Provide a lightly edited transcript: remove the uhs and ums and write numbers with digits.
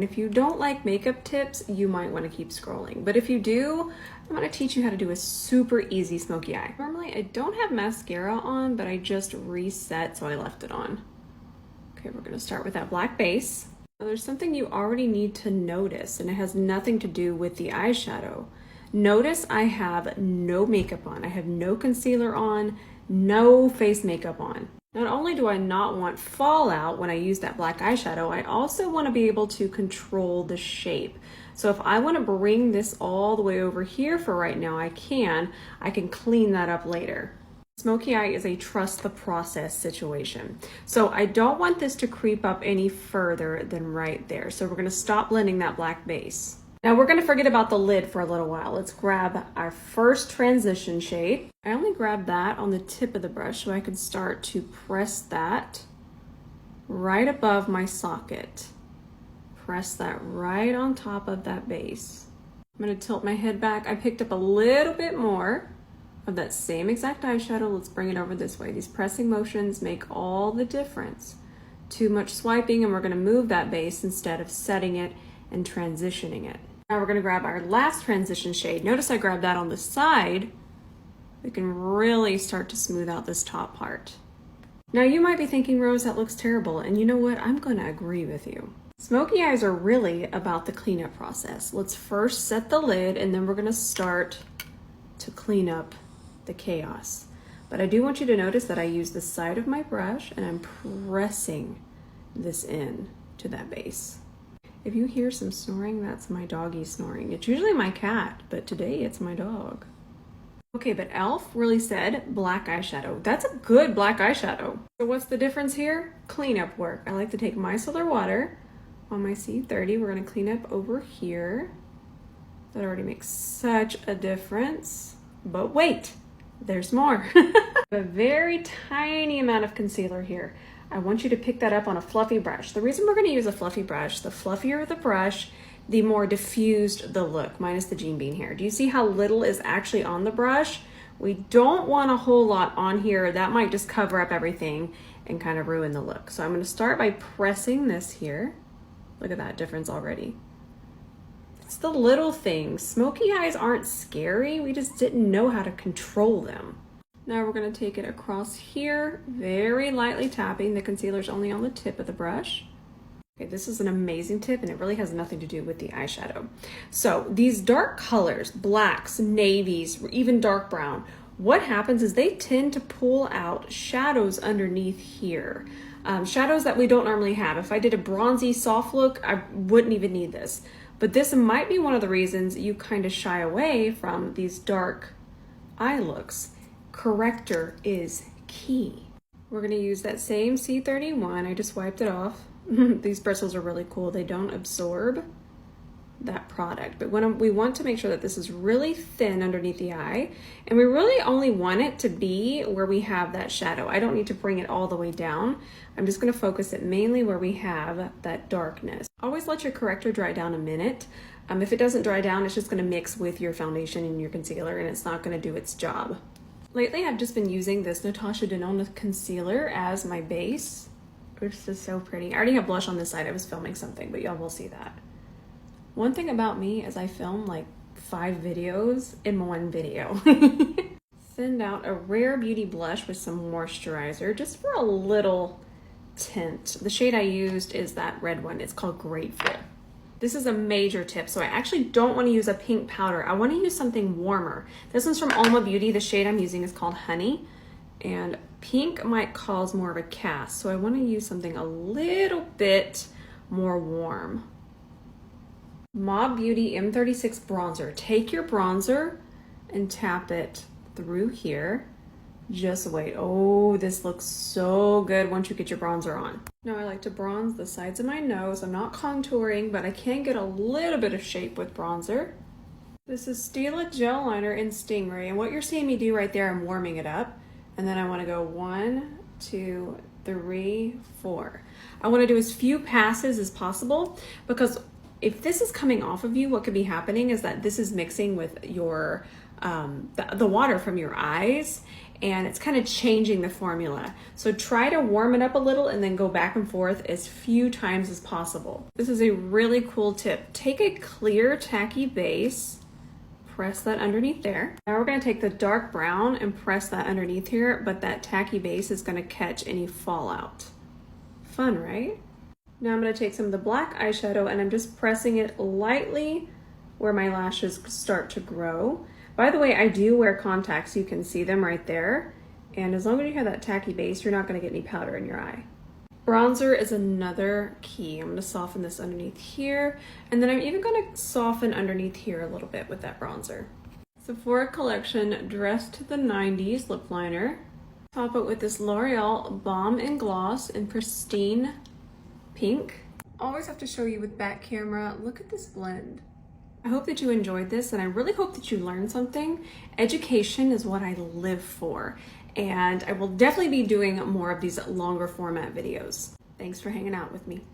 If you don't like makeup tips, you might want to keep scrolling. But if you do, I'm going to teach you how to do a super easy smoky eye. Normally, I don't have mascara on, but I just reset, so I left it on. Okay, we're going to start with that black base. Now, there's something you already need to notice, and it has nothing to do with the eyeshadow. Notice I have no makeup on. I have no concealer on, no face makeup on. Not only do I not want fallout when I use that black eyeshadow, I also want to be able to control the shape. So if I want to bring this all the way over here for right now, I can clean that up later. Smoky eye is a trust the process situation. So I don't want this to creep up any further than right there. So we're going to stop blending that black base. Now we're going to forget about the lid for a little while. Let's grab our first transition shade. I only grabbed that on the tip of the brush so I can start to press that right above my socket. Press that right on top of that base. I'm going to tilt my head back. I picked up a little bit more of that same exact eyeshadow. Let's bring it over this way. These pressing motions make all the difference. Too much swiping and we're going to move that base instead of setting it and transitioning it. Now we're going to grab our last transition shade. Notice I grabbed that on the side. We can really start to smooth out this top part. Now you might be thinking, Rose, that looks terrible. And you know what? I'm going to agree with you. Smoky eyes are really about the cleanup process. Let's first set the lid and then we're going to start to clean up the chaos. But I do want you to notice that I use the side of my brush and I'm pressing this in to that base. If you hear some snoring, that's my doggy snoring. It's usually my cat, but today it's my dog. Okay, but 𝗏 really said black eyeshadow. That's a good black eyeshadow. So what's the difference here? Cleanup work. I like to take micellar water on my C30. We're going to clean up over here. That already makes such a difference. But wait, there's more. A very tiny amount of concealer here. I want you to pick that up on a fluffy brush. The reason we're going to use a fluffy brush, the fluffier the brush, the more diffused the look, minus the Gene Bean hair. Do you see how little is actually on the brush? We don't want a whole lot on here. That might just cover up everything and kind of ruin the look. So I'm going to start by pressing this here. Look at that difference already. It's the little things. Smoky eyes aren't scary. We just didn't know how to control them. Now we're going to take it across here, very lightly tapping. The concealer's only on the tip of the brush. Okay, this is an amazing tip and it really has nothing to do with the eyeshadow. So these dark colors, blacks, navies, even dark brown, what happens is they tend to pull out shadows underneath here. Shadows that we don't normally have. If I did a bronzy soft look, I wouldn't even need this. But this might be one of the reasons you kind of shy away from these dark eye looks. Corrector is key. We're going to use that same C31. I just wiped it off. These bristles are really cool. They don't absorb that product. But when we want to make sure that this is really thin underneath the eye, and we really only want it to be where we have that shadow. I don't need to bring it all the way down. I'm just going to focus it mainly where we have that darkness. Always let your corrector dry down a minute. If it doesn't dry down, it's just going to mix with your foundation and your concealer, and it's not going to do its job. Lately, I've just been using this Natasha Denona concealer as my base, which is so pretty. I already have blush on this side. I was filming something, but y'all will see that. One thing about me is I film like 5 videos in one video. Send out a Rare Beauty blush with some moisturizer just for a little tint. The shade I used is that red one. It's called Grateful. This is a major tip. So I actually don't want to use a pink powder. I want to use something warmer. This one's from Alma Beauty. The shade I'm using is called Honey. And pink might cause more of a cast. So I want to use something a little bit more warm. Mob Beauty M36 bronzer. Take your bronzer and tap it through here. Just wait. Oh, this looks so good once you get your bronzer on. Now I like to bronze the sides of my nose. I'm not contouring, but I can get a little bit of shape with bronzer. This is Stila Gel Liner in Stingray, and what you're seeing me do right there, I'm warming it up. And then I want to go 1, 2, 3, 4. I want to do as few passes as possible, because if this is coming off of you, what could be happening is that this is mixing with your the water from your eyes, and it's kind of changing the formula. So try to warm it up a little and then go back and forth as few times as possible. This is a really cool tip. Take a clear tacky base, press that underneath there. Now we're going to take the dark brown and press that underneath here, but that tacky base is going to catch any fallout. Fun, right? Now I'm going to take some of the black eyeshadow and I'm just pressing it lightly where my lashes start to grow. By the way, I do wear contacts. You can see them right there. And as long as you have that tacky base, you're not going to get any powder in your eye. Bronzer is another key. I'm going to soften this underneath here. And then I'm even going to soften underneath here a little bit with that bronzer. Sephora Collection Dress to the 90s lip liner. Top it with this L'Oreal Balm and Gloss in Pristine Pink. Always have to show you with back camera. Look at this blend. I hope that you enjoyed this, and I really hope that you learned something. Education is what I live for, and I will definitely be doing more of these longer format videos. Thanks for hanging out with me.